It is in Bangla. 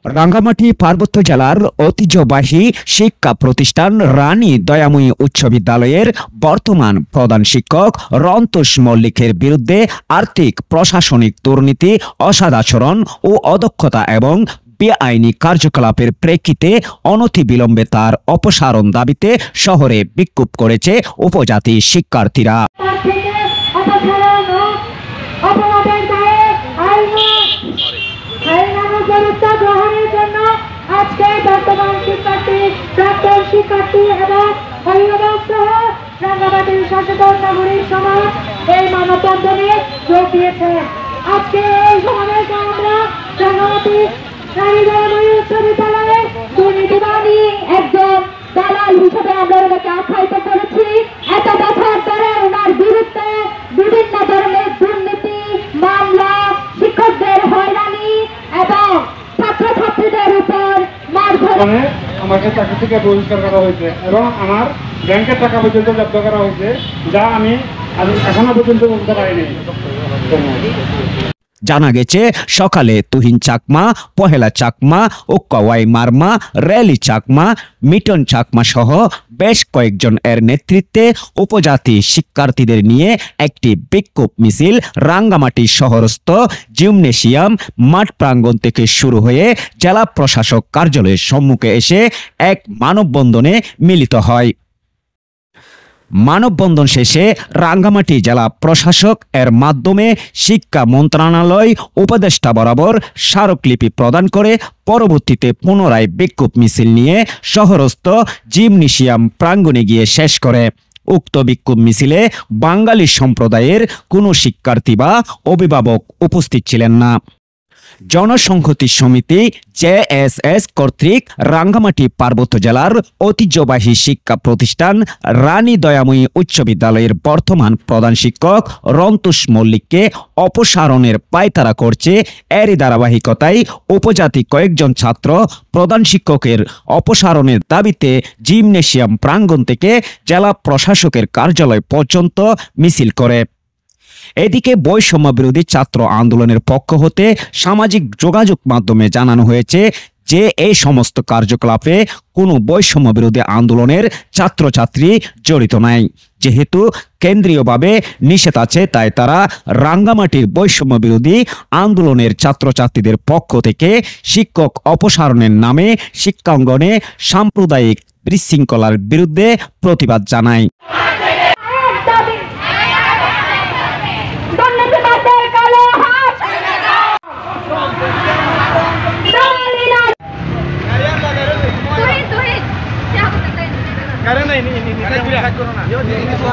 রাঙ্গামাটি পার্বত্য জেলার ঐতিহ্যবাহী শিক্ষা প্রতিষ্ঠান রানী দয়াময়ী উচ্চ বিদ্যালয়ের বর্তমান প্রধান শিক্ষক রন্তোষ মল্লিকের বিরুদ্ধে আর্থিক প্রশাসনিক দুর্নীতি, অসদাচরণ ও অদক্ষতা এবং বেআইনি কার্যকলাপের প্রেক্ষিতে অনতিবিলম্বে তার অপসারণ দাবিতে শহরে বিক্ষোভ করেছে উপজাতি শিক্ষার্থীরা। আজকে বর্তমান শিক্ষার্থী, প্রাক্তন শিক্ষার্থী এবং অভিভাবক সহ রাঙ্গামাটির সচেতন নাগরিক সমাজ এই মানববন্ধনে যোগ দিয়েছে। আজকে এই সমাবেশে আমরা রাঙ্গামাটি রানী দয়াময়ী উচ্চ বিদ্যালয়ে দুর্নীতিবাদী একজন দালাল হিসেবে আমরা ওনাকে আখ্যায়িত করেছি। এত বছর ধরে ওনার বিরুদ্ধে বিভিন্ন ধরনের দুর্নীতি মামলা, শিক্ষকদের হয়রানি এবং ছাত্রছাত্রীদের উপর আমাকে চাকরি থেকে বহিষ্কার করা হয়েছে এবং আমার ব্যাংকের টাকা পর্যন্ত জব্দ করা হয়েছে, যা আমি এখনো পর্যন্ত বলতে পারিনি। জানা গেছে সকালে তুহিন চাকমা, পহেলা চাকমা, ওক্কাওয়াই মারমা, রেলি চাকমা, মিটন চাকমা সহ বেশ কয়েকজন এর নেতৃত্বে উপজাতি শিক্ষার্থীদের নিয়ে একটি বিক্ষোভ মিছিল রাঙ্গামাটি শহরস্থ জিমনেশিয়াম মাঠ প্রাঙ্গণ থেকে শুরু হয়ে জেলা প্রশাসক কার্যালয়ের সম্মুখে এসে এক মানববন্ধনে মিলিত হয়। মানববন্ধন শেষে রাঙ্গামাটি জেলা প্রশাসক এর মাধ্যমে শিক্ষা মন্ত্রণালয় উপদেষ্টা বরাবর স্মারকলিপি প্রদান করে পরবর্তীতে পুনরায় বিক্ষোভ মিছিল নিয়ে শহরস্থ জিমনেশিয়াম প্রাঙ্গণে গিয়ে শেষ করে। উক্ত বিক্ষোভ মিছিলে বাঙালি সম্প্রদায়ের কোনো শিক্ষার্থী বা অভিভাবক উপস্থিত ছিলেন না। জনসংহতি সমিতি জেএসএস কর্তৃক রাঙ্গামাটি পার্বত্য জেলার ঐতিহ্যবাহী শিক্ষা প্রতিষ্ঠান রানী দয়াময়ী উচ্চ বিদ্যালয়ের বর্তমান প্রধান শিক্ষক রন্তোষ মল্লিককে অপসারণের পায়তারা করছে। এরই ধারাবাহিকতায় উপজাতি কয়েকজন ছাত্র প্রধান শিক্ষকের অপসারণের দাবিতে জিমনেশিয়াম প্রাঙ্গণ থেকে জেলা প্রশাসকের কার্যালয় পর্যন্ত মিছিল করে। এদিকে বৈষম্য বিরোধী ছাত্র আন্দোলনের পক্ষ হতে সামাজিক যোগাযোগ মাধ্যমে জানানো হয়েছে যে এই সমস্ত কার্যকলাপে কোনো বৈষম্য বিরোধী আন্দোলনের ছাত্রছাত্রী জড়িত নাই। যেহেতু কেন্দ্রীয়ভাবে নিষেধ আছে, তাই তারা রাঙ্গামাটির বৈষম্য বিরোধী আন্দোলনের ছাত্রছাত্রীদের পক্ষ থেকে শিক্ষক অপসারণের নামে শিক্ষাঙ্গনে সাম্প্রদায়িক বিশৃঙ্খলার বিরুদ্ধে প্রতিবাদ জানায়।